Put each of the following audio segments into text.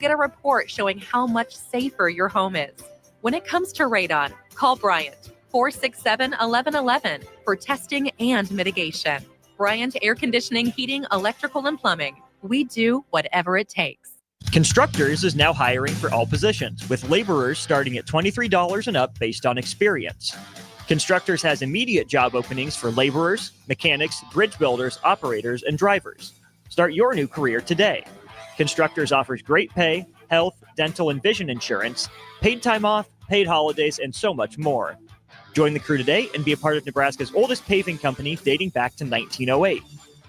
Get a report showing how much safer your home is. When it comes to radon, call Bryant 467-1111 for testing and mitigation. Bryant Air Conditioning, Heating, Electrical, and Plumbing. We do whatever it takes. Constructors is now hiring for all positions, with laborers starting at $23 and up based on experience. Constructors has immediate job openings for laborers, mechanics, bridge builders, operators, and drivers. Start your new career today. Constructors offers great pay, health, dental, and vision insurance, paid time off, paid holidays, and so much more. Join the crew today and be a part of Nebraska's oldest paving company dating back to 1908.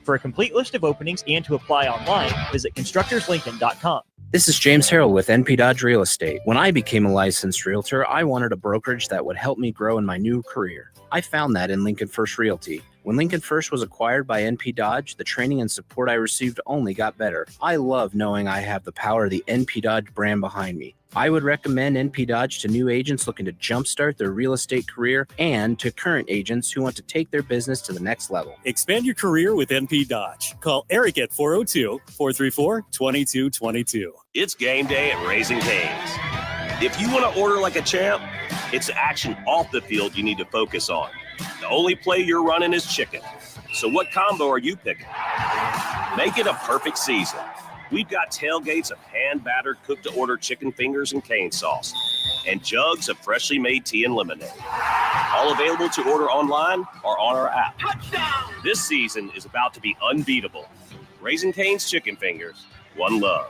For a complete list of openings and to apply online, visit constructorslincoln.com. This is James Harrell with NP Dodge Real Estate. When I became a licensed realtor, I wanted a brokerage that would help me grow in my new career. I found that in Lincoln First Realty. When Lincoln First was acquired by NP Dodge, the training and support I received only got better. I love knowing I have the power of the NP Dodge brand behind me. I would recommend NP Dodge to new agents looking to jumpstart their real estate career and to current agents who want to take their business to the next level. Expand your career with NP Dodge. Call Eric at 402-434-2222. It's game day at Raising Cane's. If you want to order like a champ, it's the action off the field you need to focus on. The only play you're running is chicken. So what combo are you picking? Make it a perfect season. We've got tailgates of hand-battered, cooked-to-order chicken fingers and cane sauce, and jugs of freshly made tea and lemonade. All available to order online or on our app. Touchdown! This season is about to be unbeatable. Raising Cane's Chicken Fingers, one love.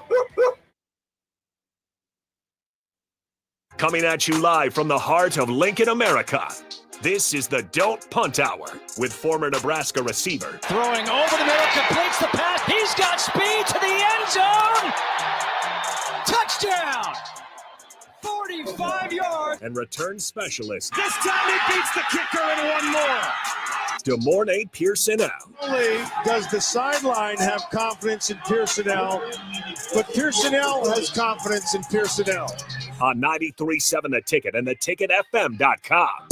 Coming at you live from the heart of Lincoln, America. This is the Don't Punt Hour with former Nebraska receiver. Throwing over the middle, completes the pass. He's got speed to the end zone. Touchdown! 45 yards. And return specialist. This time he beats the kicker and one more. DeMornay Pierson-El. Not only does the sideline have confidence in Pierson-El, but Pierson-El has confidence in Pierson-El. On 93.7 The Ticket and theticketfm.com.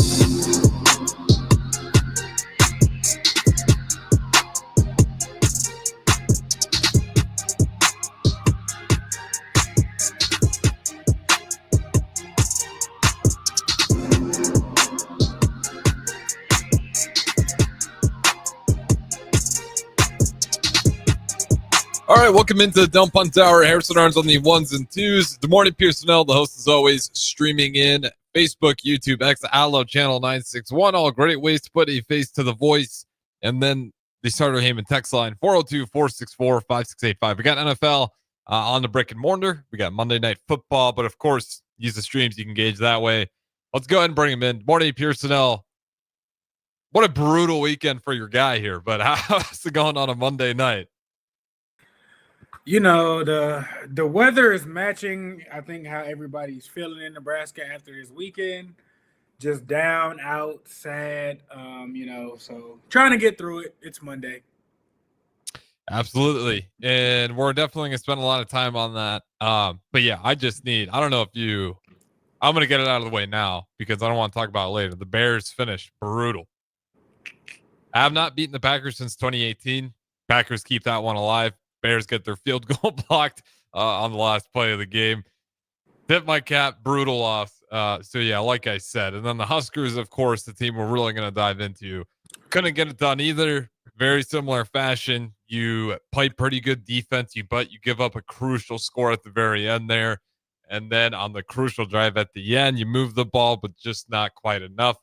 All right, welcome into the Don't Punt Hour. Harrison Arns on the ones and twos. Good morning, Pierson-El, the host, as always, streaming in Facebook, YouTube, X, Allo, Channel 961. All great ways to put a face to the voice. And then the Starter Heyman text line, 402-464-5685. We got NFL on the brick and mortar. We got Monday Night Football. But, of course, use the streams. You can gauge that way. Let's go ahead and bring him in. Morning, Pierson-El. What a brutal weekend for your guy here. But how's it going on a Monday night? You know, the weather is matching, I think, how everybody's feeling in Nebraska after this weekend. Just down, out, sad, so trying to get through it. It's Monday. Absolutely. And we're definitely going to spend a lot of time on that. But yeah, I don't know if I'm going to get it out of the way now because I don't want to talk about it later. The Bears finished brutal. I have not beaten the Packers since 2018. Packers keep that one alive. Bears get their field goal blocked on the last play of the game. Tip my cap, brutal loss. So, yeah, like I said. And then the Huskers, of course, the team we're really going to dive into. Couldn't get it done either. Very similar fashion. You play pretty good defense, but you give up a crucial score at the very end there. And then on the crucial drive at the end, you move the ball, but just not quite enough.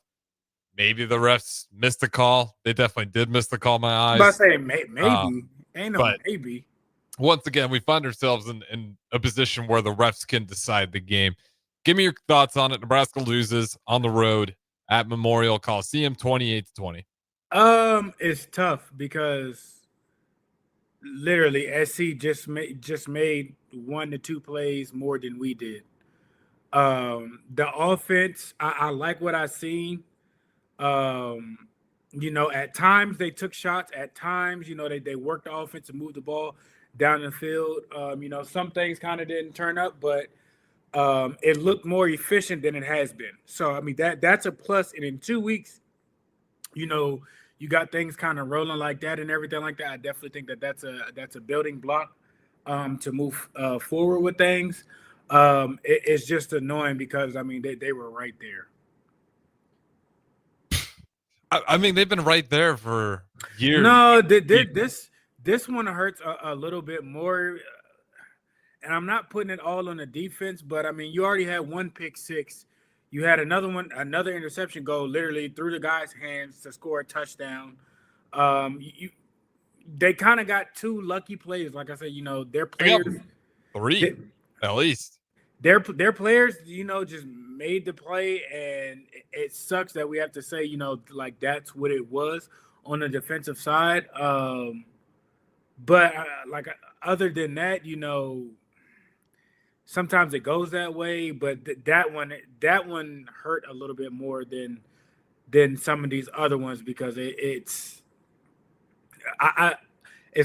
Maybe the refs missed the call. They definitely did miss the call, my eyes. I'm about to say maybe. Ain't no maybe. Once again, we find ourselves in a position where the refs can decide the game. Give me your thoughts on it. Nebraska loses on the road at Memorial Coliseum, 28-20. It's tough because literally SC just made 1 to 2 plays more than we did. The offense, I like what I seen. At times they took shots. At times, they worked the offense and moved the ball down the field. Some things kind of didn't turn up, but it looked more efficient than it has been. So, I mean, that's a plus. And in 2 weeks, you got things kind of rolling like that and everything like that. I definitely think that's a building block to move forward with things. It's just annoying because I mean they were right there. I mean, they've been right there for years. No, this one hurts a little bit more, and I'm not putting it all on the defense, but I mean you already had one pick six. You had another interception go literally through the guy's hands to score a touchdown. They kind of got two lucky plays. Like I said, their players three at least. Their players, just made the play, and it sucks that we have to say, like that's what it was on the defensive side. But like other than that, sometimes it goes that way. But that one hurt a little bit more than some of these other ones because it's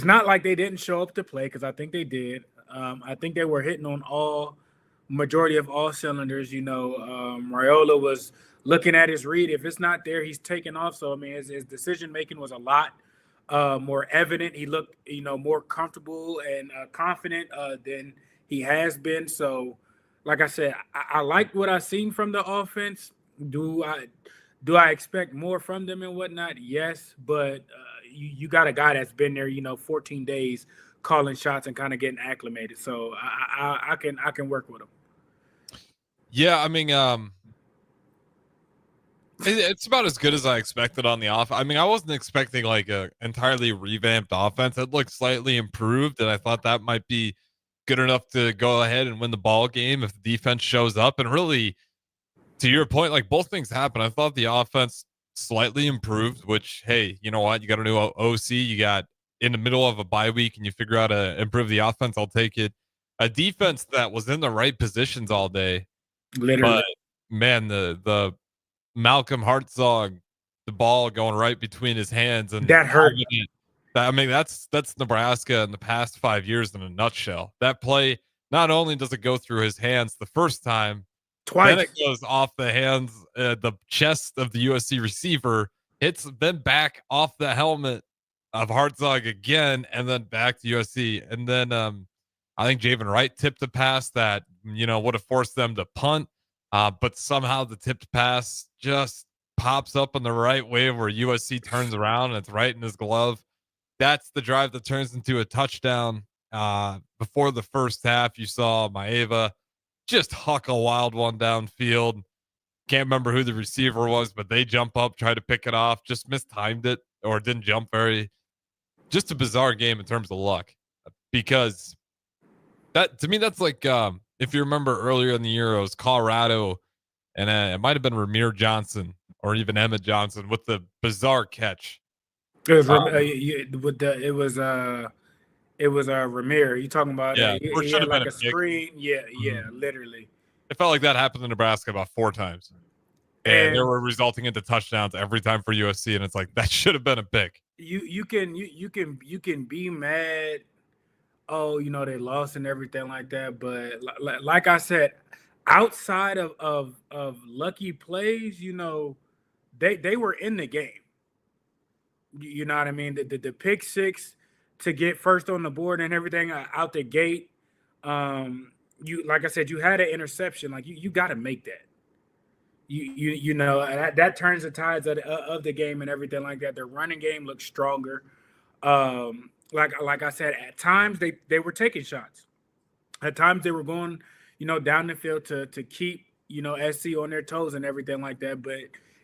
not like they didn't show up to play because I think they did. I think they were hitting on majority of all cylinders. Raiola was looking at his read. If it's not there, he's taking off. So I mean, his decision making was a lot more evident. He looked, more comfortable and confident than he has been. So, like I said, I like what I've seen from the offense. Do I expect more from them and whatnot? Yes, but you got a guy that's been there, 14 days calling shots and kind of getting acclimated. So I can work with him. Yeah, I mean, it's about as good as I expected on the off. I mean, I wasn't expecting like a entirely revamped offense. It looked slightly improved, and I thought that might be good enough to go ahead and win the ball game if the defense shows up. And really, to your point, like both things happen. I thought the offense slightly improved, which, hey, you know what? You got a new OC. You got in the middle of a bye week and you figure out how to improve the offense. I'll take it. A defense that was in the right positions all day. Literally. But man, the Malcolm Hartzog, the ball going right between his hands, and that hurt. I mean, that's Nebraska in the past 5 years in a nutshell. That play, not only does it go through his hands the first time, twice, then it goes off the hands, the chest of the USC receiver, hits then back off the helmet of Hartzog again, and then back to USC. And then I think Javen Wright tipped a pass that, would have forced them to punt. But somehow the tipped pass just pops up in the right way where USC turns around and it's right in his glove. That's the drive that turns into a touchdown. Before the first half, you saw Maeva just huck a wild one downfield. Can't remember who the receiver was, but they jump up, try to pick it off, just mistimed it or didn't jump very. Just a bizarre game in terms of luck, because that to me, that's like, if you remember earlier in the year, it was Colorado and it might've been Ramir Johnson or even Emmett Johnson with the bizarre catch. It was Ramir. You talking about? Yeah, he had like a screen. Yeah, literally. It felt like that happened in Nebraska about 4 times, and they were resulting into touchdowns every time for USC. And it's like that should have been a pick. You can be mad. Oh, they lost and everything like that. But like I said, outside of lucky plays, they were in the game. You know what I mean? The pick six to get first on the board and everything out the gate. You, like I said, you had an interception. Like you got to make that. That turns the tides of the game and everything like that. Their running game looks stronger. Like I said, at times they were taking shots. At times they were going, down the field to keep, SC on their toes and everything like that. But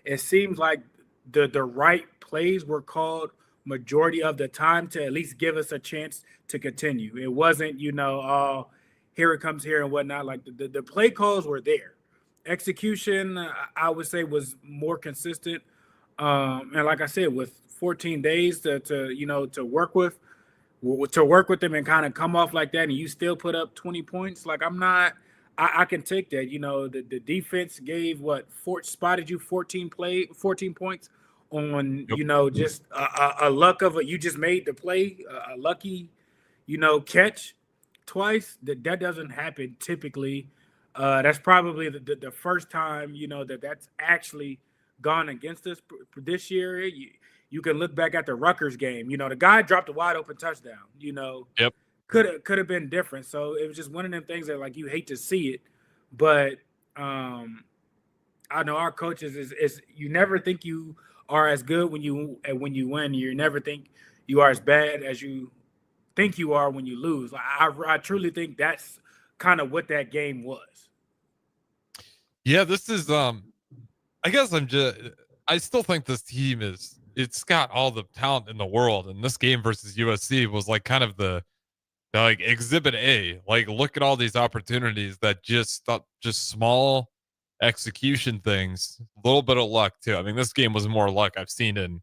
it seems like the right plays were called majority of the time to at least give us a chance to continue. It wasn't, here it comes here and whatnot. Like the play calls were there. Execution, I would say, was more consistent. And like I said, with 14 days to work with them and kind of come off like that, and you still put up 20 points. Like I can take that. The defense gave spotted you 14 points on, just a luck of you just made the play, a lucky, catch twice. That doesn't happen typically. That's probably the first time, that's actually gone against us this year. You can look back at the Rutgers game. The guy dropped a wide open touchdown. Yep. could have been different. So it was just one of them things that like you hate to see it, but I know our coaches is you never think you are as good when you win. You never think you are as bad as you think you are when you lose. Like, I truly think that's kind of what that game was. Yeah, this is I guess I still think this team it's got all the talent in the world, and this game versus USC was like kind of the like exhibit A. Like, look at all these opportunities that just small execution things, a little bit of luck too. I mean, this game was more luck I've seen in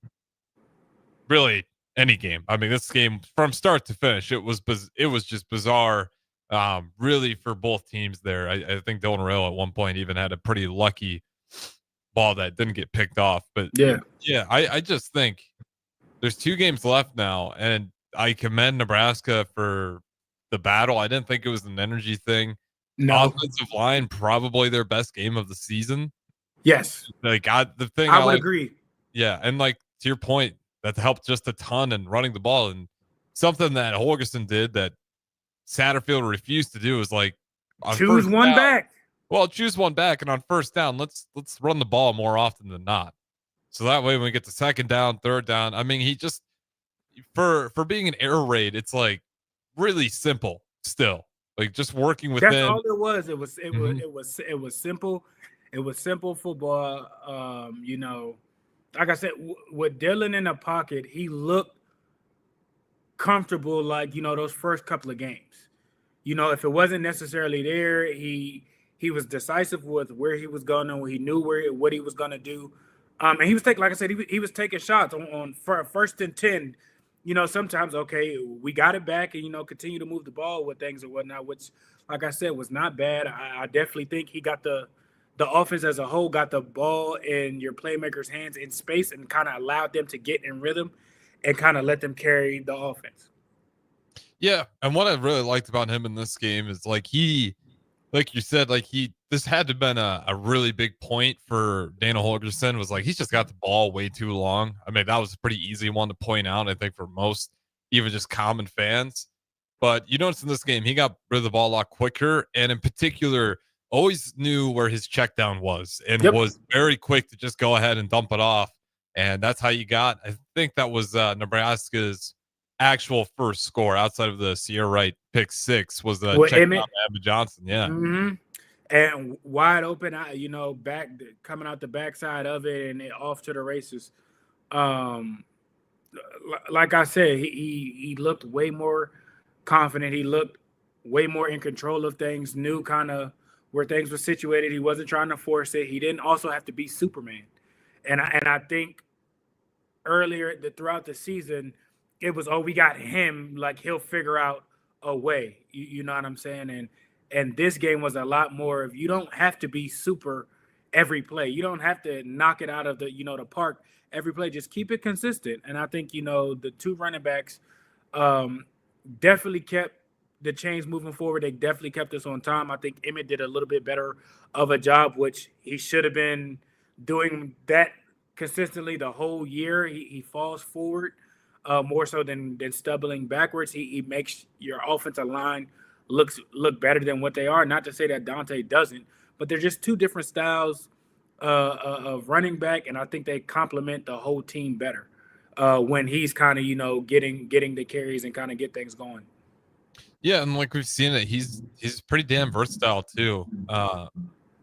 really any game. I mean, this game from start to finish, it was just bizarre. Really for both teams there. I think Dylan Rail at one point even had a pretty lucky ball that didn't get picked off. But yeah, I just think there's 2 games left now, and I commend Nebraska for the battle. I didn't think it was an energy thing. no, Offensive line, probably their best game of the season. yes, Like I would like, agree. yeah, and like to your point, that helped just a ton in running the ball, and something that Holgerson did that Satterfield refused to do is like choose one down, back. Well, choose one back, and on first down, let's run the ball more often than not. So that way, when we get to second down, third down, I mean, he just for being an air raid, it's like really simple still. Like just working within. That's all it was. It was simple. It was simple football. You know, like I said, with Dylan in the pocket, he looked comfortable. Like, you know, those first couple of games. You know, if it wasn't necessarily there, he was decisive with where he was going and he knew what he was going to do. And he was taking, like I said, he was taking shots on first and 10. You know, sometimes, okay, we got it back and, you know, continue to move the ball with things or whatnot, which, like I said, was not bad. I definitely think he got the offense as a whole, got the ball in your playmakers' hands in space and kind of allowed them to get in rhythm and kind of let them carry the offense. Yeah. And what I really liked about him in this game is like like you said, like this had to have been a really big point for Dana Holgerson was like, he's just got the ball way too long. I mean, that was a pretty easy one to point out, I think, for most, even just common fans. But you notice in this game, he got rid of the ball a lot quicker. And in particular, always knew where his check down was and was very quick to just go ahead and dump it off. And that's how you got, I think that was Nebraska's actual first score outside of the Sierra Wright pick 6 was the check down to Emmett Johnson. Yeah. Mm-hmm. And wide open, you know, coming out the backside of it and off to the races. Like I said, he looked way more confident. He looked way more in control of things, knew kind of where things were situated. He wasn't trying to force it. He didn't also have to be Superman. And I think earlier throughout the season, it was, we got him, like he'll figure out a way. You know what I'm saying? And this game was a lot more of, you don't have to be super every play. You don't have to knock it out of the park every play. Just keep it consistent. And I think, you know, the 2 running backs definitely kept the chains moving forward. They definitely kept us on time. I think Emmett did a little bit better of a job, which he should have been doing that consistently the whole year. He falls forward more so than stumbling backwards. He makes your offensive line look better than what they are. Not to say that Dante doesn't, but they're just 2 different styles of running back, and I think they complement the whole team better when he's kind of, you know, getting the carries and kind of get things going. Yeah, and like we've seen it, he's pretty damn versatile too.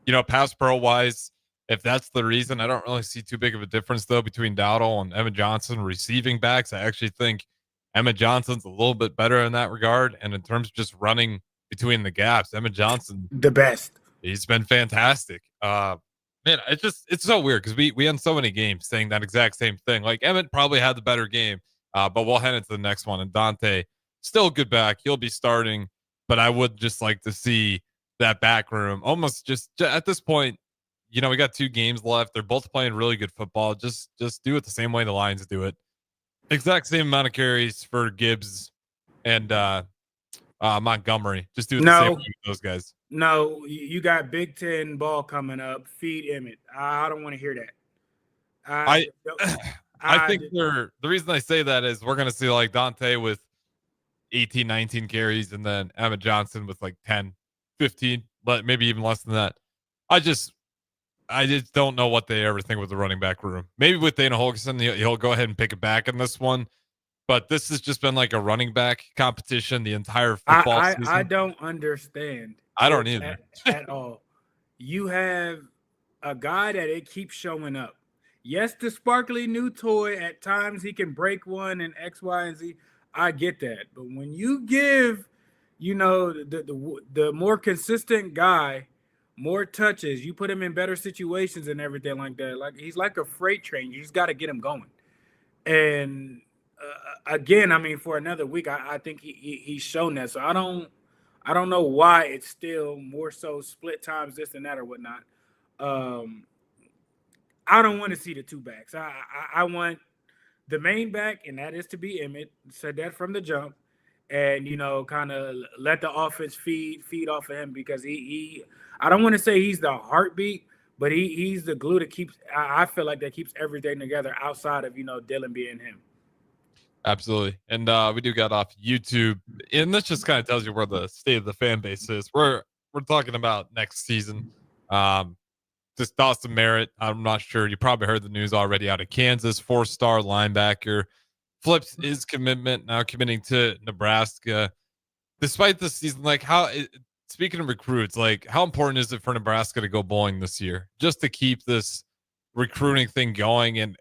You know, pass pro wise, if that's the reason, I don't really see too big of a difference though between Dowdle and Emmett Johnson receiving backs. I actually think Emmett Johnson's a little bit better in that regard, and in terms of just running between the gaps, Emmett Johnson, the best. He's been fantastic. Man, it's so weird because we end so many games saying that exact same thing. Like Emmett probably had the better game, but we'll head into the next one. And Dante, still good back. He'll be starting, but I would just like to see that back room almost just at this point. You know, we got 2 games left. They're both playing really good football. Just do it the same way the Lions do it. Exact same amount of carries for Gibbs and Montgomery. Just do it the same way with those guys. No, you got Big Ten ball coming up. Feed Emmett. I don't want to hear that. I think the reason I say that is we're going to see like Dante with 18, 19 carries, and then Emma Johnson with like 10, 15, but maybe even less than that. I just don't know what they ever think with the running back room. Maybe with Dana Holgerson, he'll go ahead and pick it back in this one. But this has just been like a running back competition the entire football season. I don't understand. I don't either. At all. You have a guy that it keeps showing up. Yes, the sparkly new toy, at times he can break one and X, Y, and Z. I get that. But when you give, the more consistent guy more touches, you put him in better situations and everything like that. Like, he's like a freight train. You just got to get him going. And again, I mean, for another week, I think he's shown that. So I don't know why it's still more so split times, this and that or whatnot. I don't want to see the two backs. I want the main back, and that is to be Emmett. Said that from the jump, and kind of let the offense feed off of him, because he I don't want to say he's the heartbeat, but he's the glue that keeps. I feel like that keeps everything together outside of Dylan being him. Absolutely. And we do got off YouTube, and this just kind of tells you where the state of the fan base is. We're talking about next season. Just Dawson Merritt, I'm not sure. You probably heard the news already out of Kansas, 4-star linebacker. Flips his commitment, now committing to Nebraska. Despite the season, speaking of recruits, how important is it for Nebraska to go bowling this year, just to keep this recruiting thing going and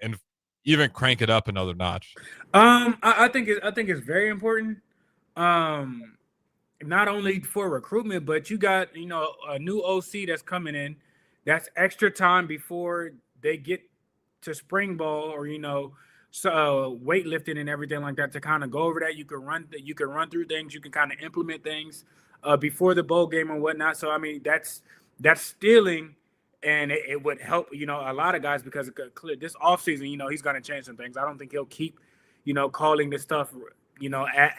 even crank it up another notch? I think it's very important. Not only for recruitment, but you got a new OC that's coming in. That's extra time before they get to spring ball or weightlifting and everything like that to kind of go over that. You can run through things. You can kind of implement things before the bowl game and whatnot. So I mean, that's stealing. And it would help, a lot of guys, because this offseason, he's going to change some things. I don't think he'll keep, calling this stuff,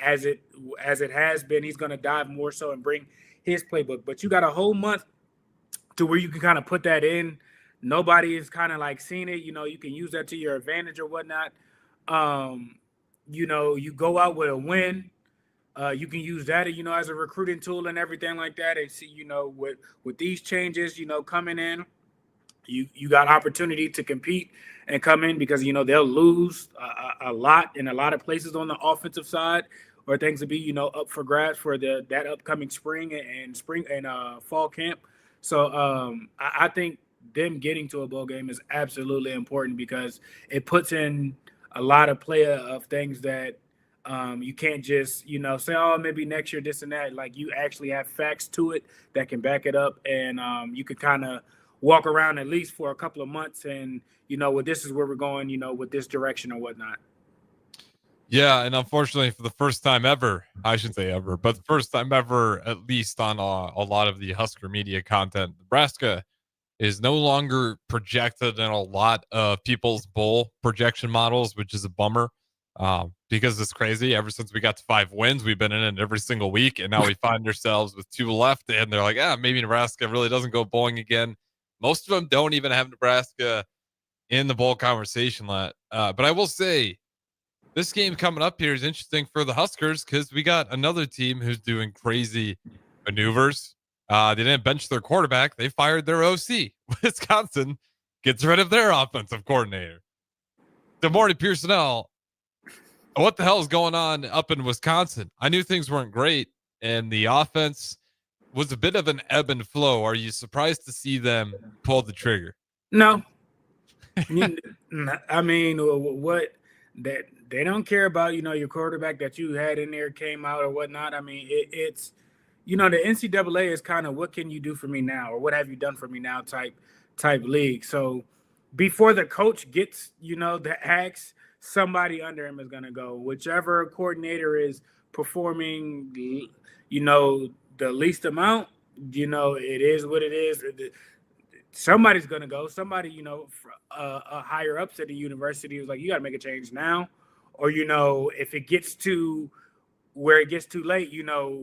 as it has been. He's going to dive more so and bring his playbook. But you got a whole month to where you can kind of put that in. Nobody is kind of seeing it. You can use that to your advantage or whatnot. You go out with a win. You can use that, as a recruiting tool and everything like that. And see, with these changes, coming in, you got opportunity to compete and come in, because, they'll lose a lot in a lot of places on the offensive side, or things to be, up for grabs for that upcoming spring and fall camp. So I think them getting to a bowl game is absolutely important, because it puts in a lot of play of things that you can't just, say, oh, maybe next year, this and that. You actually have facts to it that can back it up. And you could kind of walk around at least for a couple of months and, this is where we're going, with this direction or whatnot. Yeah. And unfortunately, for the first time ever, I shouldn't say ever, but the first time ever, at least on a lot of the Husker media content, Nebraska is no longer projected in a lot of people's bowl projection models, which is a bummer. Because it's crazy. Ever since we got to 5 wins, we've been in it every single week, and now we find ourselves with 2 left, and they're like, maybe Nebraska really doesn't go bowling again. Most of them don't even have Nebraska in the bowl conversation. But I will say, this game coming up here is interesting for the Huskers, because we got another team who's doing crazy maneuvers. They didn't bench their quarterback. They fired their OC. Wisconsin gets rid of their offensive coordinator. Good morning, Pierson-El. What the hell is going on up in Wisconsin? I knew things weren't great, and the offense was a bit of an ebb and flow. Are you surprised to see them pull the trigger? No. I mean, what that they don't care about, your quarterback that you had in there came out or whatnot. I mean, it's, the NCAA is kind of, what can you do for me now, or what have you done for me now type league. So before the coach gets, the axe, somebody under him is going to go. Whichever coordinator is performing, the least amount, it is what it is. Somebody's going to go. Somebody, a higher ups at the university was like, you got to make a change now. Or, if it gets to where it gets too late,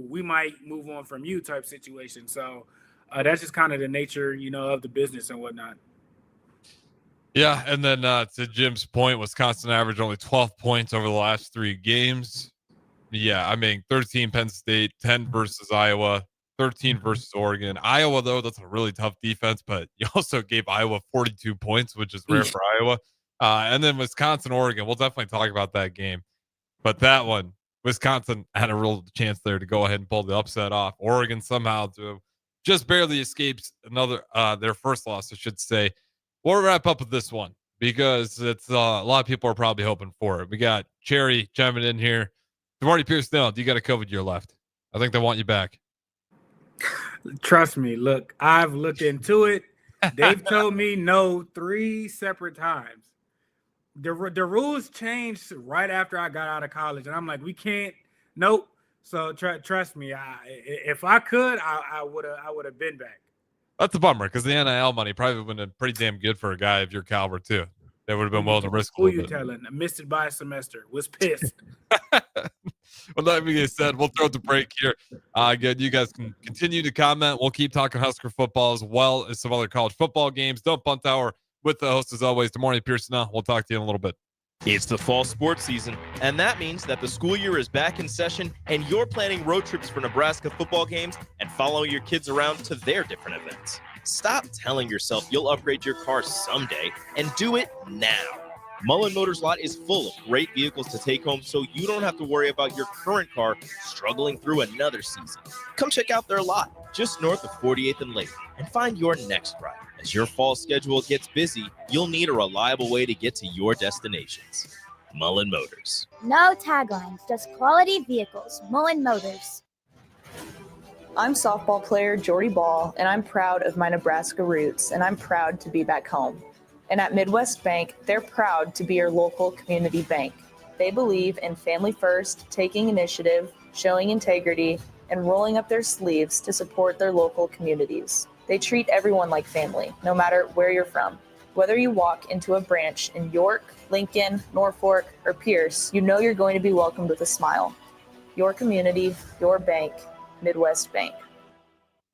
we might move on from you type situation. So that's just kind of the nature, of the business and whatnot. Yeah, and then to Jim's point, Wisconsin averaged only 12 points over the last 3 games. Yeah, I mean, 13 Penn State, 10 versus Iowa, 13 versus Oregon. Iowa, though, that's a really tough defense, but you also gave Iowa 42 points, which is rare for Iowa. And then Wisconsin, Oregon. We'll definitely talk about that game. But that one, Wisconsin had a real chance there to go ahead and pull the upset off. Oregon somehow just barely escapes their first loss, I should say. We'll wrap up with this one because it's a lot of people are probably hoping for it. We got Cherry chiming in here. Marty Pierson-El, do you got a COVID year left? I think they want you back. Trust me. Look, I've looked into it. They've told me no 3 separate times. The rules changed right after I got out of college, and I'm like, we can't. Nope. So trust me. If I could, I would have been back. That's a bummer because the NIL money probably would have been pretty damn good for a guy of your caliber too. They would have been willing to risk a little bit. Who you telling? I missed it by a semester. Was pissed. Well, that being said, we'll throw the break here. Again, you guys can continue to comment. We'll keep talking Husker football as well as some other college football games. Don't Punt Hour with the host as always, Morty Pierson-El. We'll talk to you in a little bit. It's the fall sports season, and that means that the school year is back in session, and you're planning road trips for Nebraska football games and following your kids around to their different events. Stop telling yourself you'll upgrade your car someday and do it now. Mullen Motors lot is full of great vehicles to take home so you don't have to worry about your current car struggling through another season. Come check out their lot just north of 48th and Lake and find your next ride. As your fall schedule gets busy, you'll need a reliable way to get to your destinations. Mullen Motors. No taglines, just quality vehicles. Mullen Motors. I'm softball player Jordy Ball, and I'm proud of my Nebraska roots, and I'm proud to be back home. And at Midwest Bank, they're proud to be your local community bank. They believe in family first, taking initiative, showing integrity, and rolling up their sleeves to support their local communities. They treat everyone like family, no matter where you're from. Whether you walk into a branch in York, Lincoln, Norfolk, or Pierce, you know you're going to be welcomed with a smile. Your community, your bank, Midwest Bank.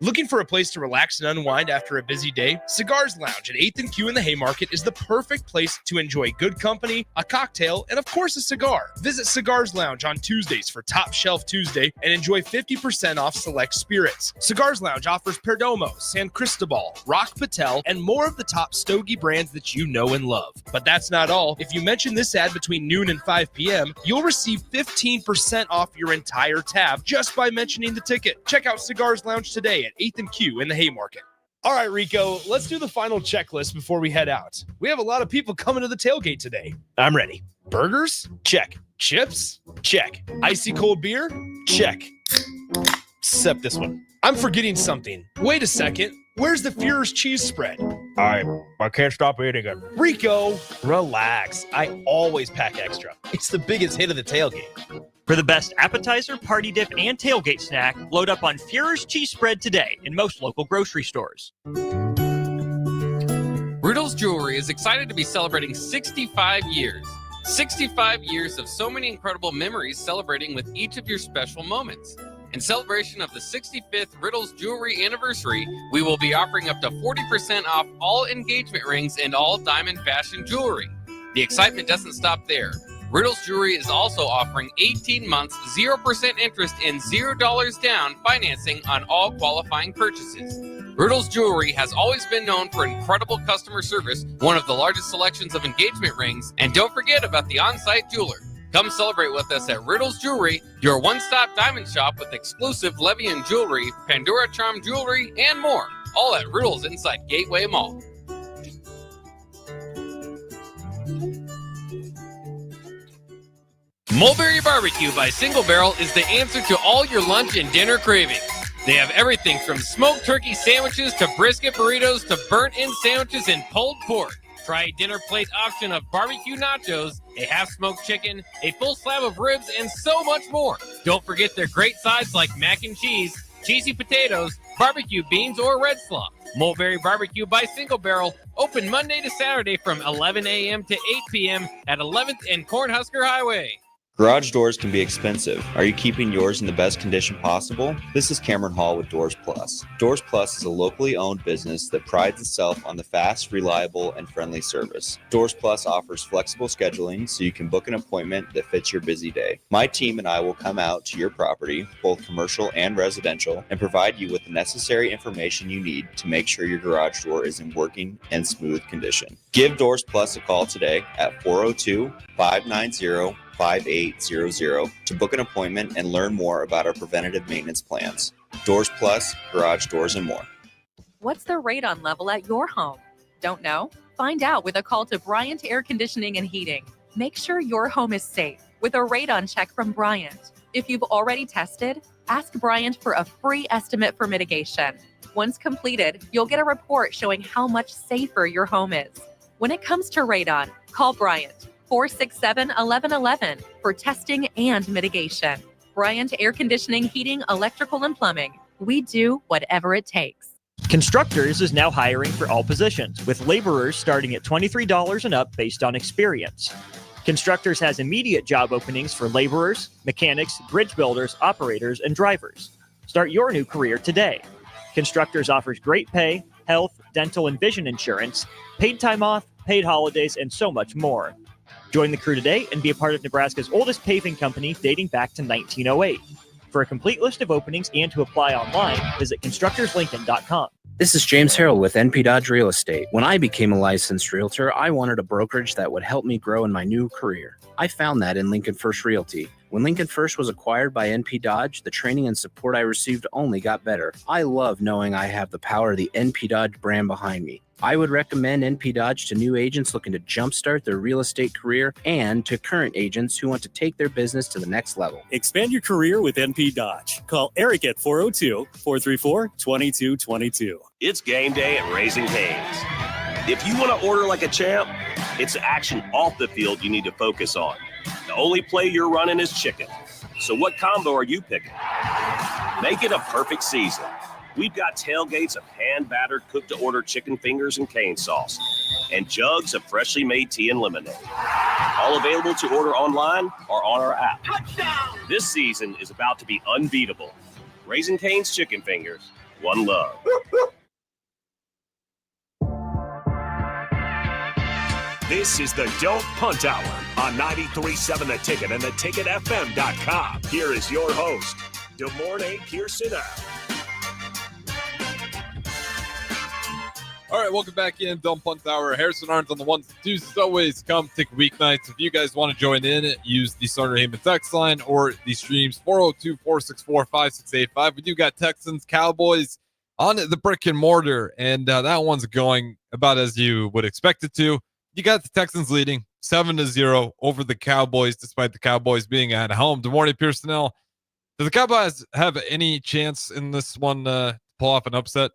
Looking for a place to relax and unwind after a busy day? Cigars Lounge at 8th and Q in the Haymarket is the perfect place to enjoy good company, a cocktail, and of course a cigar. Visit Cigars Lounge on Tuesdays for Top Shelf Tuesday and enjoy 50% off select spirits. Cigars Lounge offers Perdomo, San Cristobal, Rock Patel, and more of the top stogie brands that you know and love. But that's not all. If you mention this ad between noon and 5 p.m., you'll receive 15% off your entire tab just by mentioning the ticket. Check out Cigars Lounge today at 8th and Q in the Haymarket. All right, Rico, let's do the final checklist before we head out. We have a lot of people coming to the tailgate today. I'm ready. Burgers? Check. Chips? Check. Icy cold beer? Check. Except this one. I'm forgetting something. Wait a second. Where's the Führer's cheese spread? I can't stop eating it. Rico, relax. I always pack extra. It's the biggest hit of the tailgate. For the best appetizer, party dip, and tailgate snack, load up on Führer's cheese spread today in most local grocery stores. Riddle's Jewelry is excited to be celebrating 65 years. 65 years of so many incredible memories celebrating with each of your special moments. In celebration of the 65th Riddle's Jewelry anniversary, we will be offering up to 40% off all engagement rings and all diamond fashion jewelry. The excitement doesn't stop there. Riddle's Jewelry is also offering 18 months, 0% interest and $0 down financing on all qualifying purchases. Riddle's Jewelry has always been known for incredible customer service, one of the largest selections of engagement rings, and don't forget about the on-site jeweler. Come celebrate with us at Riddle's Jewelry, your one-stop diamond shop with exclusive Levian jewelry, Pandora Charm jewelry, and more. All at Riddle's inside Gateway Mall. Mulberry Barbecue by Single Barrel is the answer to all your lunch and dinner cravings. They have everything from smoked turkey sandwiches to brisket burritos to burnt-in sandwiches and pulled pork. Try a dinner plate option of barbecue nachos, a half-smoked chicken, a full slab of ribs, and so much more. Don't forget their great sides like mac and cheese, cheesy potatoes, barbecue beans, or red slaw. Mulberry Barbecue by Single Barrel, open Monday to Saturday from 11 a.m. to 8 p.m. at 11th and Cornhusker Highway. Garage doors can be expensive. Are you keeping yours in the best condition possible? This is Cameron Hall with Doors Plus. Doors Plus is a locally owned business that prides itself on the fast, reliable, and friendly service. Doors Plus offers flexible scheduling so you can book an appointment that fits your busy day. My team and I will come out to your property, both commercial and residential, and provide you with the necessary information you need to make sure your garage door is in working and smooth condition. Give Doors Plus a call today at 402-590-5800 to book an appointment and learn more about our preventative maintenance plans. Doors Plus, garage doors, and more. What's the radon level at your home? Don't know? Find out with a call to Bryant Air Conditioning and Heating. Make sure your home is safe with a radon check from Bryant. If you've already tested, ask Bryant for a free estimate for mitigation. Once completed, you'll get a report showing how much safer your home is. When it comes to radon, call Bryant 467-1111 for testing and mitigation. Bryant Air Conditioning, Heating, Electrical, and Plumbing. We do whatever it takes. Constructors is now hiring for all positions, with laborers starting at $23 and up based on experience. Constructors has immediate job openings for laborers, mechanics, bridge builders, operators, and drivers. Start your new career today. Constructors offers great pay, health, dental, and vision insurance, paid time off, paid holidays, and so much more. Join the crew today and be a part of Nebraska's oldest paving company dating back to 1908. For a complete list of openings and to apply online, visit constructorslincoln.com. This is James Harrell with NP Dodge Real Estate. When I became a licensed realtor, I wanted a brokerage that would help me grow in my new career. I found that in Lincoln First Realty. When Lincoln First was acquired by NP Dodge, the training and support I received only got better. I love knowing I have the power of the NP Dodge brand behind me. I would recommend NP Dodge to new agents looking to jumpstart their real estate career and to current agents who want to take their business to the next level. Expand your career with NP Dodge. Call Eric at 402-434-2222. It's game day at Raising Cane's. If you want to order like a champ, it's action off the field you need to focus on. The only play you're running is chicken. So what combo are you picking? Make it a perfect season. We've got tailgates of hand-battered, cooked-to-order chicken fingers and cane sauce, and jugs of freshly made tea and lemonade. All available to order online or on our app. Touchdown! This season is about to be unbeatable. Raising Cane's Chicken Fingers, one love. This is the Don't Punt Hour on 93.7 The Ticket and theticketfm.com. Here is your host, DeMornay Pierson-El. All right, welcome back in. Don't Punt Hour. Harrison Arns on the ones and twos. As always, come take weeknights. If you guys want to join in, use the Starter Heyman text line or the streams 402-464-5685. We do got Texans, Cowboys on the brick and mortar, and that one's going about as you would expect it to. You got the Texans leading 7-0 over the Cowboys, despite the Cowboys being at home. Good morning, Pierson-El. Do the Cowboys have any chance in this one to pull off an upset?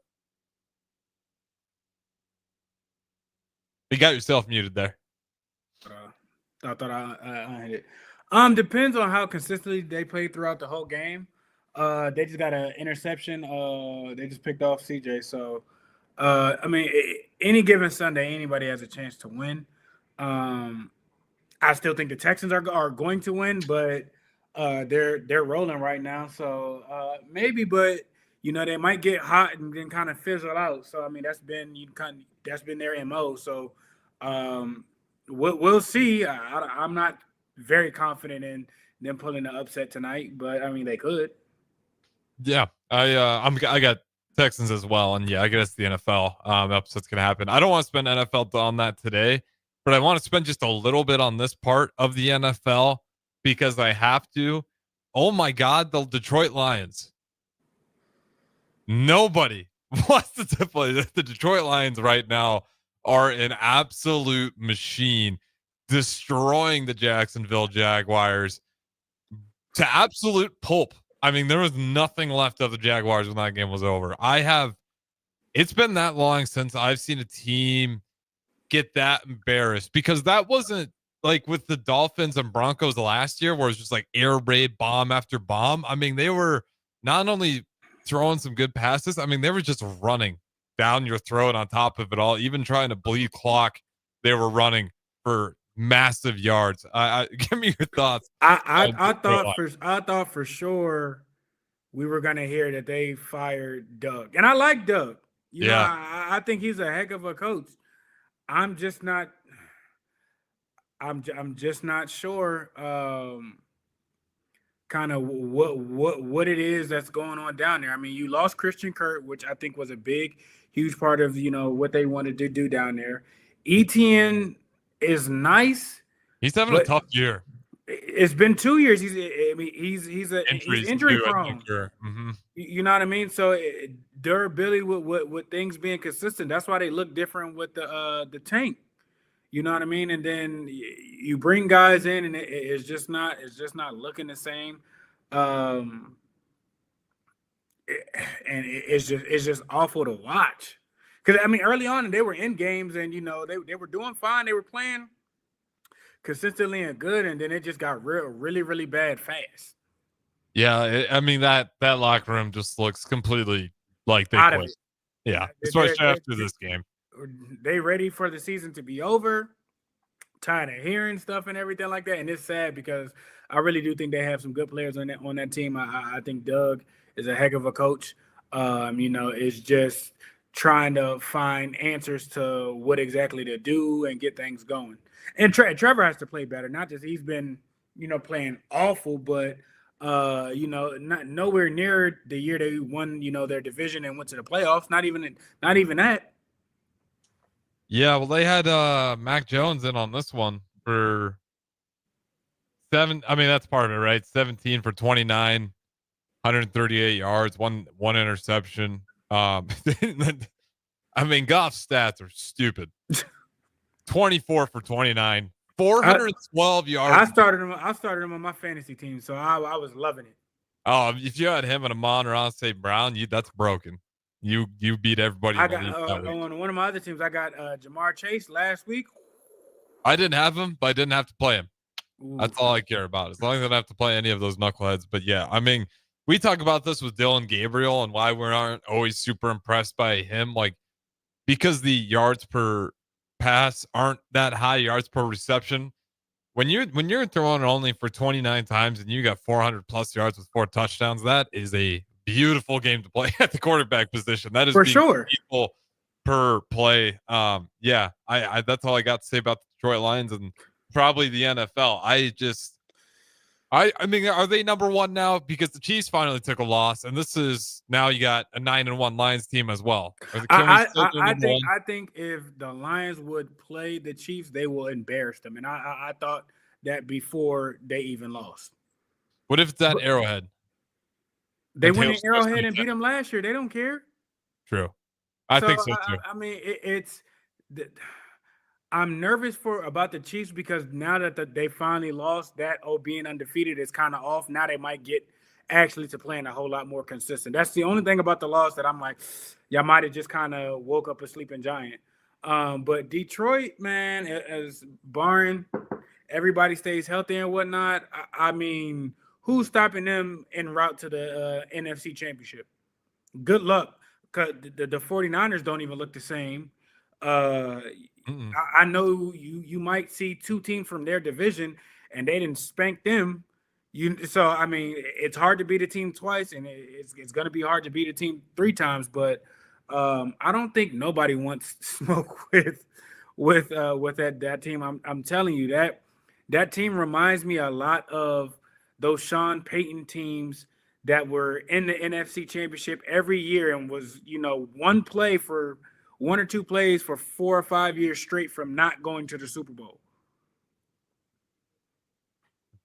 You got yourself muted there. I thought I had it. Depends on how consistently they play throughout the whole game. They just got an interception. They just picked off CJ. So, I mean, any given Sunday, anybody has a chance to win. I still think the Texans are going to win, but they're rolling right now. So maybe, but you know they might get hot and then kind of fizzle out. So I mean that's been their MO. So we'll see. I'm not very confident in them pulling the upset tonight, but I mean they could. Yeah, I got Texans as well, and yeah, I guess the NFL upset's gonna happen. I don't want to spend NFL on that today, but I want to spend just a little bit on this part of the NFL because I have to. Oh my God, the Detroit Lions. Nobody wants to play. The Detroit Lions right now are an absolute machine, destroying the Jacksonville Jaguars to absolute pulp. I mean, there was nothing left of the Jaguars when that game was over. It's been that long since I've seen a team get that embarrassed, because that wasn't like with the Dolphins and Broncos last year where it was just like air raid bomb after bomb. I mean, they were not only throwing some good passes, I mean, they were just running down your throat on top of it all, even trying to bleed clock. They were running for massive yards. Give me your thoughts. I thought for sure we were gonna hear that they fired Doug, and I like Doug. You know, I think he's a heck of a coach. I'm just not sure kind of what it is that's going on down there. I mean, you lost Christian Kirk, which I think was a huge part of, you know, what they wanted to do down there. ETN is nice. He's having a tough year. It's been 2 years. He's injury prone. Mm-hmm. You know what I mean? So durability with things being consistent. That's why they look different with the tank. You know what I mean? And then you bring guys in, and it's just not looking the same. And it's just awful to watch. Because I mean, early on, they were in games, and you know they were doing fine. They were playing consistently and good, and then it just got really, really bad fast. Yeah, I mean that locker room just looks completely like they out of quit. it. Yeah, especially after this game. They ready for the season to be over. Tired of hearing stuff and everything like that, and it's sad because I really do think they have some good players on that team. I think Doug is a heck of a coach. You know, it's just trying to find answers to what exactly to do and get things going. And Trevor has to play better. Not just he's been, you know, playing awful, but you know, nowhere near the year they won, you know, their division and went to the playoffs. Not even that. Yeah, well, they had Mac Jones in on this one for 7. I mean, that's part of it, right? 17 for 29, 138 yards, one interception. I mean, Goff's stats are stupid. 24 for 29, 412 yards. I started him on my fantasy team, so I was loving it. Oh, if you had him and Amon-Ra St. Brown, that's broken. You beat everybody. I got on one of my other teams. I got Jamar Chase last week. I didn't have him, but I didn't have to play him. Ooh. That's all I care about. As long as I don't have to play any of those knuckleheads. But yeah, I mean, we talk about this with Dylan Gabriel and why we aren't always super impressed by him, like because the yards per pass aren't that high, yards per reception. When you're throwing only for 29 times and you got 400 plus yards with 4 touchdowns, that is a beautiful game to play at the quarterback position. That is for sure. People per play. Yeah, I that's all I got to say about the Detroit Lions and probably the NFL. I mean, are they number one now? Because the Chiefs finally took a loss, and this is now you got a 9-1 Lions team as well. I think if the Lions would play the Chiefs, they will embarrass them, and I thought that before they even lost. What if it's at Arrowhead? They went in Arrowhead and beat them last year. They don't care. True. I think so too. I mean, I'm nervous about the Chiefs because now that they finally lost, that being undefeated is kind of off. Now they might get actually to playing a whole lot more consistent. That's the only thing about the loss that I'm like, y'all might have just kind of woke up a sleeping giant. But Detroit, man, as barring everybody stays healthy and whatnot, I mean, who's stopping them en route to the NFC Championship? Good luck, because the 49ers don't even look the same. I know you might see 2 teams from their division, and they didn't spank them. So I mean, it's hard to beat a team twice, and it's going to be hard to beat a team 3 times. But I don't think nobody wants smoke with that team. I'm telling you that team reminds me a lot of those Sean Payton teams that were in the NFC Championship every year and was, you know, 1 or 2 plays for 4 or 5 years straight from not going to the Super Bowl.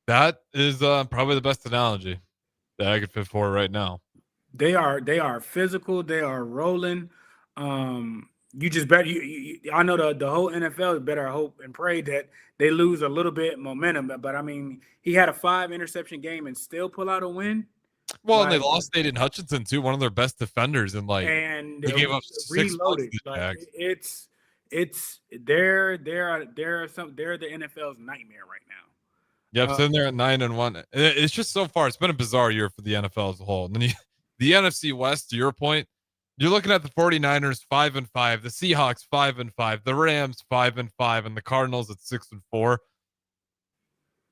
That is probably the best analogy that I could fit for right now. They are physical. They are rolling. You just bet. I know the whole NFL better hope and pray that they lose a little bit momentum. But I mean, he had a 5 interception game and still pull out a win. Well, and they lost Aiden Hutchinson too, one of their best defenders, and they gave up 6 reloaded. Like, they're the NFL's nightmare right now. Yep, sitting there at 9-1. It's just so far, it's been a bizarre year for the NFL as a whole. And then the NFC West, to your point, You're looking at the 49ers 5-5, the Seahawks 5-5, the Rams 5-5, and the Cardinals at 6-4.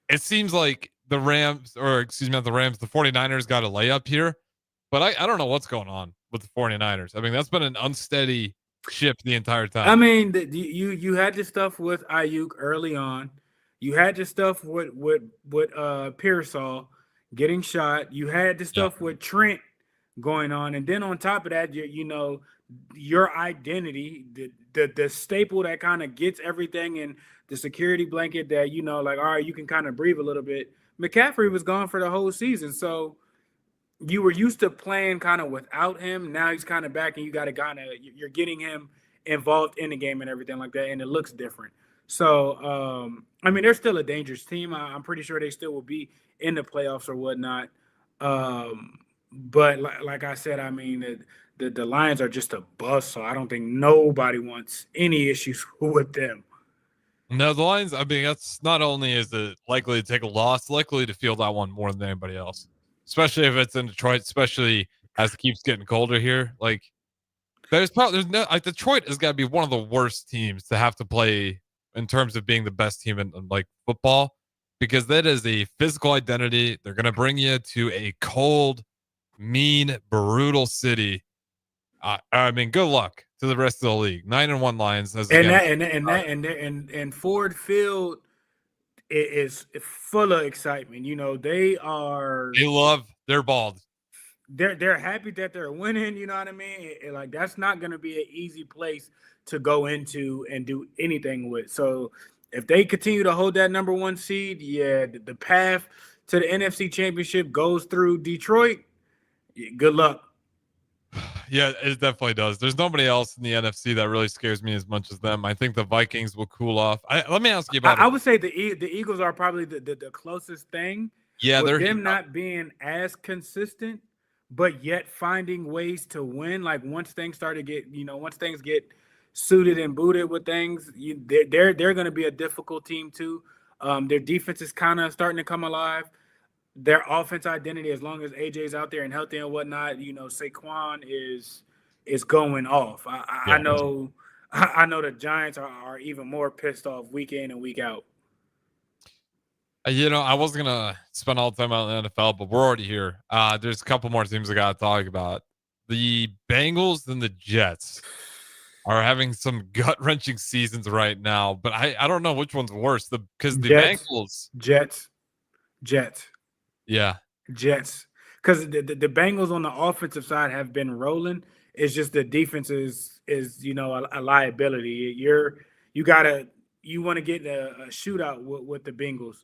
It seems like the Rams, or excuse me, not the Rams, the 49ers got a layup here, but I don't know what's going on with the 49ers. I mean, that's been an unsteady ship the entire time. I mean, you had the stuff with Ayuk early on. You had the stuff with Pierson getting shot. You had the stuff with Trent going on, and then on top of that, your identity, the staple that kind of gets everything in the security blanket that all right, you can kind of breathe a little bit. McCaffrey was gone for the whole season, so you were used to playing kind of without him. Now he's kind of back, and you got to you're getting him involved in the game and everything like that, and it looks different. So, I mean, they're still a dangerous team. I'm pretty sure they still will be in the playoffs or whatnot. But like I said, I mean, the Lions are just a bust, so I don't think nobody wants any issues with them. No, the Lions, I mean, that's not only is it likely to take a loss, likely to feel that one more than anybody else, especially if it's in Detroit, especially as it keeps getting colder here. Like, Detroit has got to be one of the worst teams to have to play in terms of being the best team in like football, because that is a physical identity. They're going to bring you to a cold, mean, brutal city. I mean, good luck to the rest of the league. 9-1 Lions, and Ford Field is full of excitement. They love their ball. They're happy that they're winning. You know what I mean? Like, that's not going to be an easy place to go into and do anything with. So if they continue to hold that number 1 seed, the path to the NFC Championship goes through Detroit. Good luck. Yeah, it definitely does. There's nobody else in the NFC that really scares me as much as them. I think the Vikings will cool off. Let me ask you about I would say the Eagles are probably the closest thing. Yeah, they're them not being as consistent, but yet finding ways to win. Like, once things get suited and booted with things, they're going to be a difficult team too. Their defense is kind of starting to come alive. Their offense identity, as long as AJ's out there and healthy and whatnot, Saquon is going off. I know the Giants are even more pissed off week in and week out. I wasn't gonna spend all the time on the NFL, but we're already here. There's a couple more teams I gotta talk about. The Bengals and the Jets are having some gut-wrenching seasons right now, but I don't know which one's worse. Because the Bengals, Jets. Yeah. Jets. Because the Bengals on the offensive side have been rolling. It's just the defense is a liability. You want to get a shootout with the Bengals.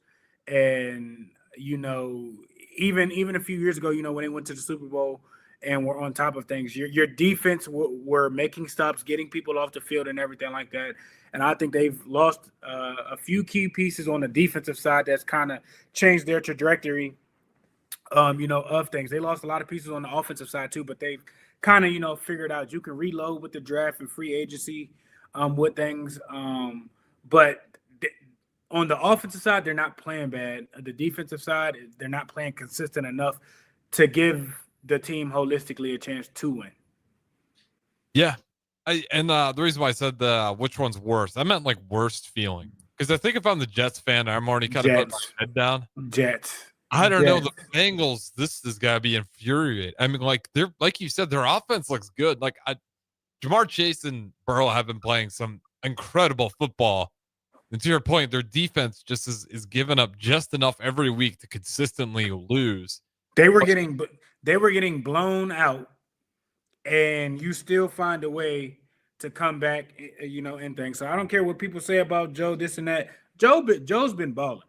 And, even a few years ago, when they went to the Super Bowl and were on top of things, your defense were making stops, getting people off the field and everything like that. And I think they've lost a few key pieces on the defensive side that's kind of changed their trajectory, of things. They lost a lot of pieces on the offensive side too, but they've kind of, figured out you can reload with the draft and free agency with things. But on the offensive side, they're not playing bad. The defensive side, they're not playing consistent enough to give the team holistically a chance to win. Yeah. The reason why I said which one's worse, I meant like worst feeling. Because I think if I'm the Jets fan, I'm already kind of putting my head down. Jets. I don't know. The Bengals, this has got to be infuriating. I mean, they're, like you said, their offense looks good. Like, Jamar Chase and Burrow have been playing some incredible football. And to your point, their defense just is giving up just enough every week to consistently lose. They were getting blown out, and you still find a way to come back, and things. So I don't care what people say about Joe, this and that. Joe's been balling.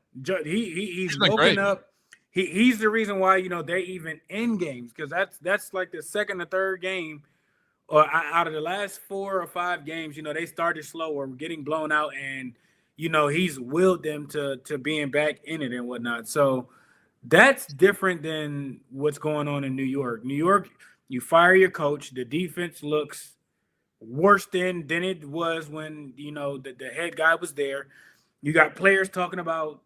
He's woken up. He's the reason why they're even in games, because that's like the second or third game, or out of the last 4 or 5 games, they started slow or getting blown out, and he's willed them to being back in it and whatnot. So that's different than what's going on in New York. New York, you fire your coach, the defense looks worse than it was when the head guy was there. You got players talking about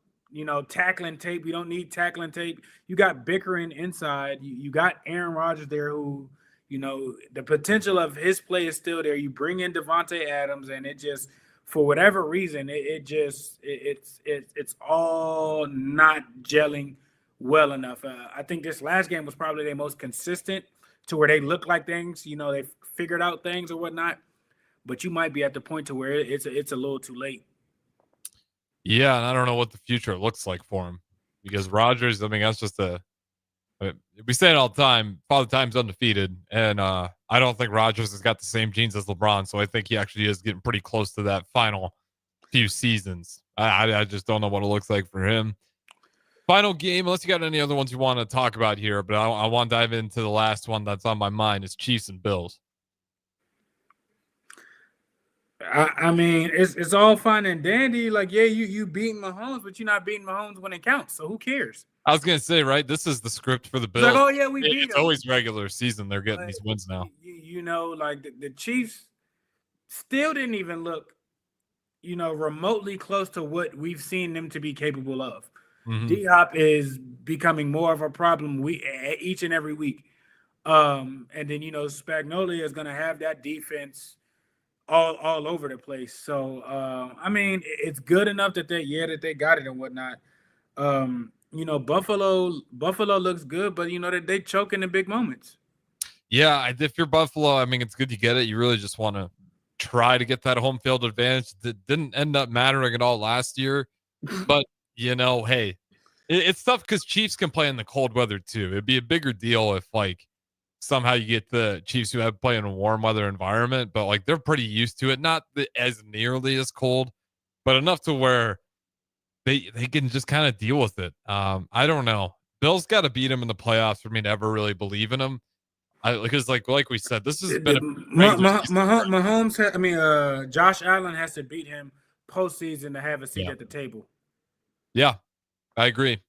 tackling tape. You don't need tackling tape. You got bickering inside. You got Aaron Rodgers there who, You know, the potential of his play is still there. You bring in Devontae Adams, and it just, for whatever reason, it's all not gelling well enough. I think this last game was probably their most consistent to where they look like things, you know, they figured out things or whatnot. But you might be at the point to where it's a little too late. Yeah, and I don't know what the future looks like for him because Rodgers, I mean, that's just we say it all the time, Father Time's undefeated, and I don't think Rodgers has got the same genes as LeBron, so I think he actually is getting pretty close to that final few seasons. I just don't know what it looks like for him. Final game, unless you got any other ones you want to talk about here, but I want to dive into the last one that's on my mind is Chiefs and Bills. I mean, it's all fine and dandy. Like, yeah, you beating Mahomes, but you're not beating Mahomes when it counts. So who cares? I was gonna say, right? This is the script for the Bills. Like, oh yeah, we beat It's them. always regular season. They're getting these wins now. You know, like the Chiefs still didn't even look, you know, remotely close to what we've seen them to be capable of. Mhm. D-Hop is becoming more of a problem each and every week. And then, you know, Spagnuolo is going to have that defense all over the place. So, I mean, it's good enough that they got it and whatnot. You know, Buffalo looks good, but, you know, they choking in big moments. Yeah, if you're Buffalo, I mean, it's good you get it. You really just want to try to get that home field advantage. That didn't end up mattering at all last year. But, you know, hey, it's tough because Chiefs can play in the cold weather too. It'd be a bigger deal if, like, somehow you get the Chiefs who have play in a warm weather environment, but, like, they're pretty used to it. Not as nearly as cold, but enough to where they can just kind of deal with it. I don't know. Bill's got to beat him in the playoffs for me to ever really believe in him. Because like we said, this has been Mahomes. Josh Allen has to beat him postseason to have a seat at the table. Yeah, I agree.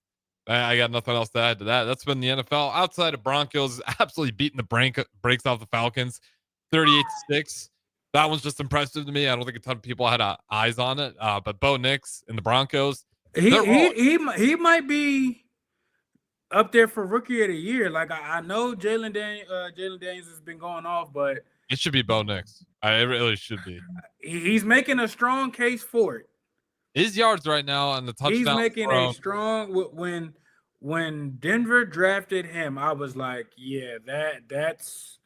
I got nothing else to add to that. That's been the NFL. Outside of Broncos, absolutely beating the brakes off the Falcons, 38-6. That one's just impressive to me. I don't think a ton of people had eyes on it. But Bo Nix and the Broncos, he might be up there for rookie of the year. Like I know Jalen Daniels has been going off, but it should be Bo Nix. It really should be. He's making a strong case for it. His yards right now on the touchdown. He's making a strong. When Denver drafted him, I was like, yeah, that's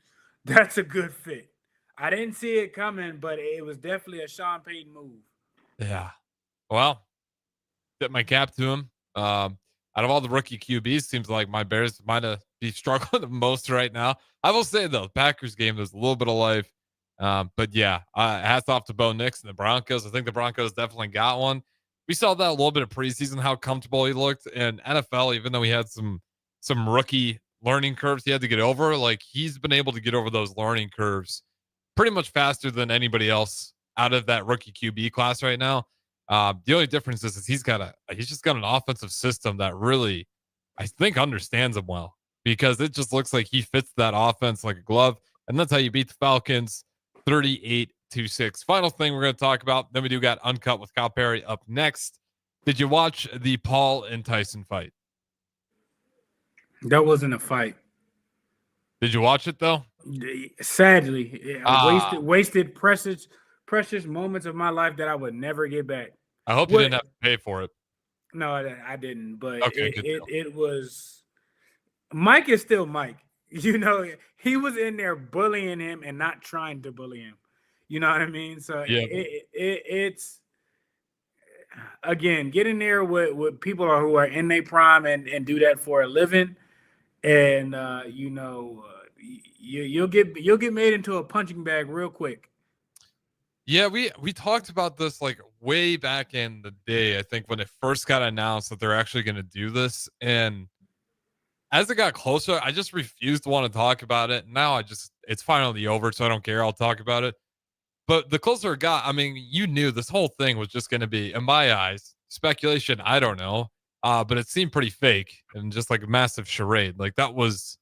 a good fit. I didn't see it coming, but it was definitely a Sean Payton move. Yeah. Well, tip my cap to him. Out of all the rookie QBs, seems like my Bears might have be struggling the most right now. I will say though, Packers game, there's a little bit of life. But yeah, hats off to Bo Nix and the Broncos. I think the Broncos definitely got one. We saw that a little bit of preseason, how comfortable he looked. And NFL, even though he had some rookie learning curves he had to get over, like he's been able to get over those learning curves pretty much faster than anybody else out of that rookie QB class right now. The only difference is he's just got an offensive system that really, I think, understands him well, because it just looks like he fits that offense like a glove. And that's how you beat the Falcons 38-6. Final thing we're going to talk about. Then we do got Uncut with Kyle Perry up next. Did you watch the Paul and Tyson fight? That wasn't a fight. Did you watch it though? Sadly, wasted precious moments of my life that I would never get back. I hope you didn't have to pay for it. No, I didn't. But okay, it was. Mike is still Mike. You know, he was in there bullying him and not trying to bully him. You know what I mean? So yeah. It's again, get in there with people who are in their prime and do that for a living, and you'll get made into a punching bag real quick. Yeah, we talked about this like way back in the day. I think when it first got announced that they're actually going to do this, and as it got closer, I just refused to want to talk about it. Now it's finally over, so I don't care. I'll talk about it. But the closer it got, I mean, you knew this whole thing was just going to be, in my eyes, speculation. I don't know, but it seemed pretty fake and just like a massive charade. Like that was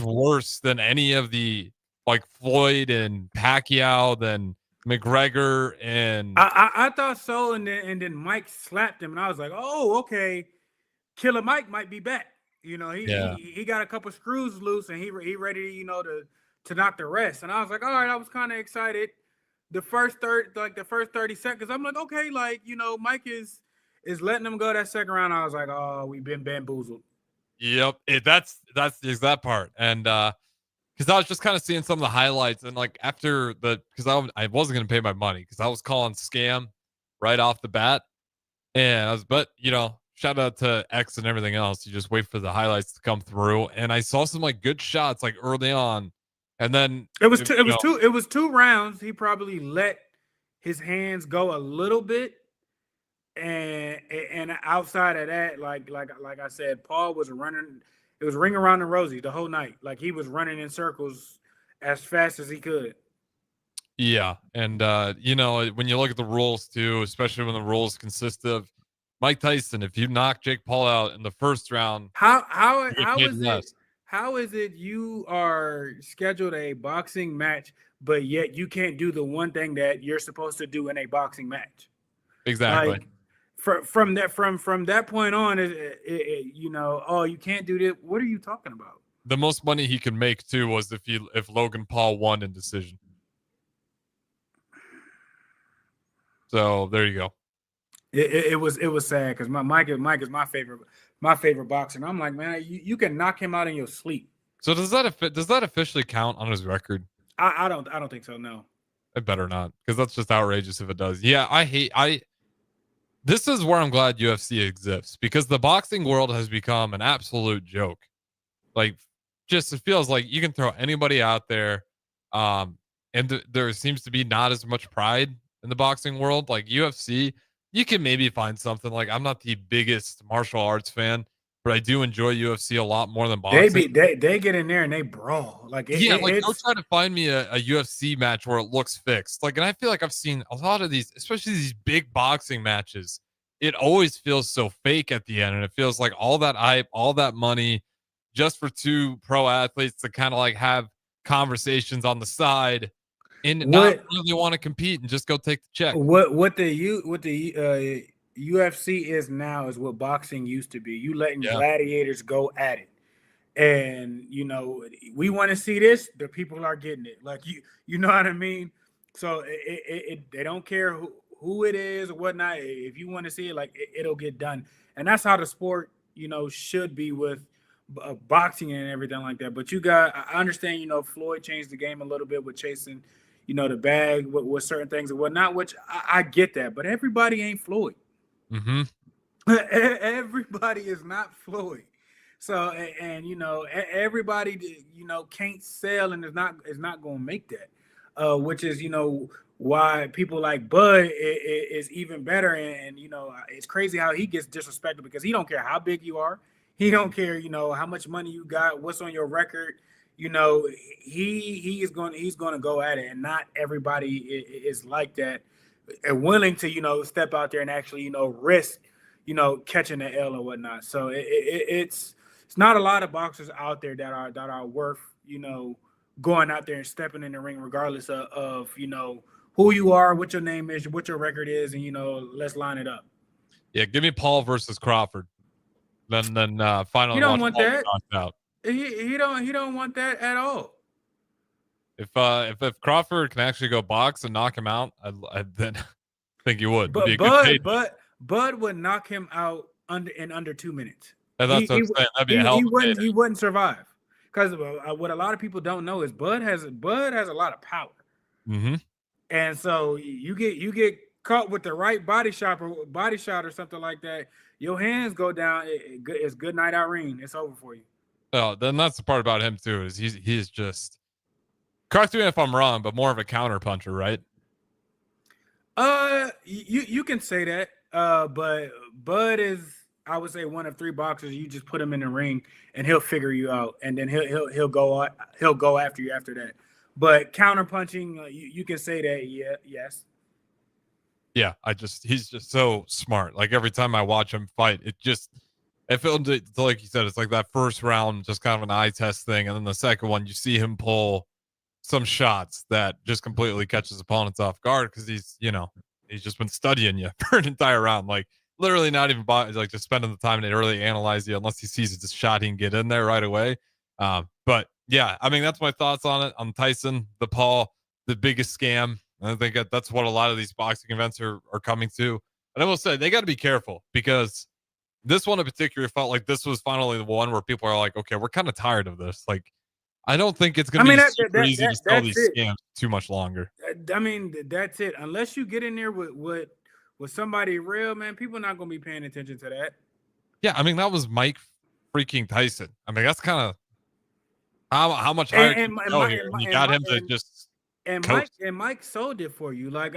worse than any of the like Floyd and Pacquiao, than McGregor and I thought so, and then Mike slapped him, and I was like, oh, okay, Killer Mike might be back. You know, Yeah. he got a couple screws loose, and he ready, you know, to knock the rest. And I was like, all right, I was kind of excited. The first 30 seconds, I'm like, okay, like, you know, Mike is letting him go that second round. I was like, oh, we've been bamboozled. Yep. That's the exact part. And because I was just kind of seeing some of the highlights, and like after because I wasn't gonna pay my money because I was calling scam right off the bat. And but you know, shout out to X and everything else. You just wait for the highlights to come through. And I saw some like good shots like early on. And then It was two rounds. He probably let his hands go a little bit. And outside of that, like I said, Paul was running. It was ring around the rosy the whole night. Like he was running in circles as fast as he could. Yeah. And you know, when you look at the rules too, especially when the rules consist of Mike Tyson, if you knock Jake Paul out in the first round, how is it you are scheduled a boxing match, but yet you can't do the one thing that you're supposed to do in a boxing match? Exactly. Like, from that point on, you know, oh, you can't do this. What are you talking about? The most money he could make too was if Logan Paul won in decision. So there you go. It was sad because Mike is my favorite boxer, and I'm like, man, you can knock him out in your sleep. So does that officially count on his record? I don't think so. No, it better not, because that's just outrageous if it does. Yeah, this is where I'm glad UFC exists, because the boxing world has become an absolute joke. Like, just it feels like you can throw anybody out there, and there seems to be not as much pride in the boxing world. Like UFC, you can maybe find something. Like, I'm not the biggest martial arts fan, but I do enjoy UFC a lot more than boxing. They get in there and they brawl. Like go try to find me a UFC match where it looks fixed. Like, and I feel like I've seen a lot of these, especially these big boxing matches. It always feels so fake at the end, and it feels like all that hype, all that money, just for two pro athletes to kind of like have conversations on the side and not really want to compete and just go take the check. What the UFC is now is what boxing used to be. You letting gladiators go at it. And, you know, we want to see this. The people are getting it. Like, you know what I mean? So they don't care who it is or whatnot. If you want to see it, like, it'll get done. And that's how the sport, you know, should be with boxing and everything like that. But I understand, you know, Floyd changed the game a little bit with chasing, you know, the bag with certain things and whatnot, which I get that. But everybody ain't Floyd. Mm-hmm. Everybody is not Floyd. So, and you know, everybody, you know, can't sell and is not going to make that, which is, you know, why people like Bud is even better. And, you know, it's crazy how he gets disrespected because he don't care how big you are. He don't care, you know, how much money you got, what's on your record. You know, he's going to go at it, and not everybody is like that and willing to, you know, step out there and actually, you know, risk, you know, catching the L or whatnot. So it's not a lot of boxers out there that are worth, you know, going out there and stepping in the ring, regardless of you know, who you are, what your name is, what your record is, and, you know, let's line it up. Yeah, give me Paul versus Crawford. Then finally, you don't want Paul that. knocked out. He don't want that at all. If Crawford can actually go box and knock him out, I then think he would. But Bud would knock him out in under 2 minutes. And that's what I'm saying. That'd be a hell of a he wouldn't survive, because what a lot of people don't know is Bud has a lot of power. Mm-hmm. And so you get caught with the right body shot or something like that, your hands go down. It's good night, Irene. It's over for you. Oh, then that's the part about him too, is he's just, correct me if I'm wrong, but more of a counter puncher, right? You can say that. But Bud is, I would say, one of three boxers. You just put him in the ring and he'll figure you out, and then he'll go after you after that. But counter punching, you can say that. Yes. Yeah, he's just so smart. Like, every time I watch him fight, it felt like you said, it's like that first round, just kind of an eye test thing. And then the second one, you see him pull some shots that just completely catches opponents off guard, because he's just been studying you for an entire round. Like, literally not even like just spending the time to really analyze you unless he sees it's a shot he can get in there right away. But yeah, I mean, that's my thoughts on it. On Tyson, the Paul, the biggest scam. I think that's what a lot of these boxing events are coming to. And I will say they got to be careful because this one in particular felt like this was finally the one where people are like, okay, we're kind of tired of this. Like, I don't think it's going to be super easy to sell these scams too much longer. I mean, that's it. Unless you get in there with somebody real, man, people not going to be paying attention to that. Yeah, I mean, that was Mike freaking Tyson. I mean, that's kind of how much higher can you go here? And you got him to just Mike sold it for you. Like,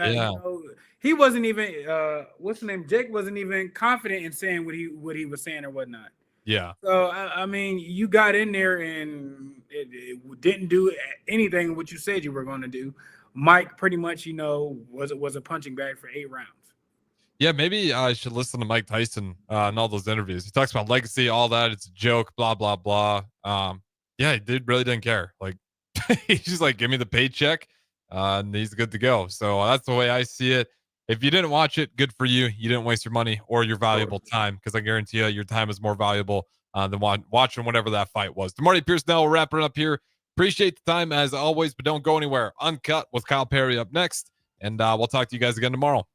he wasn't even what's the name? Jake wasn't even confident in saying what he was saying or whatnot. Yeah. So I mean, you got in there and it didn't do anything what you said you were going to do. Mike pretty much, was a punching bag for 8 rounds. Yeah, maybe I should listen to Mike Tyson in all those interviews. He talks about legacy, all that. It's a joke, blah blah blah. Yeah, he really didn't care. Like, he's just like, give me the paycheck, and he's good to go. So that's the way I see it. If you didn't watch it, good for you. You didn't waste your money or your valuable time, because I guarantee you your time is more valuable than watching whatever that fight was. DeMarty Pierson-El, we're wrapping it up here. Appreciate the time as always, but don't go anywhere. Uncut with Kyle Perry up next, and we'll talk to you guys again tomorrow.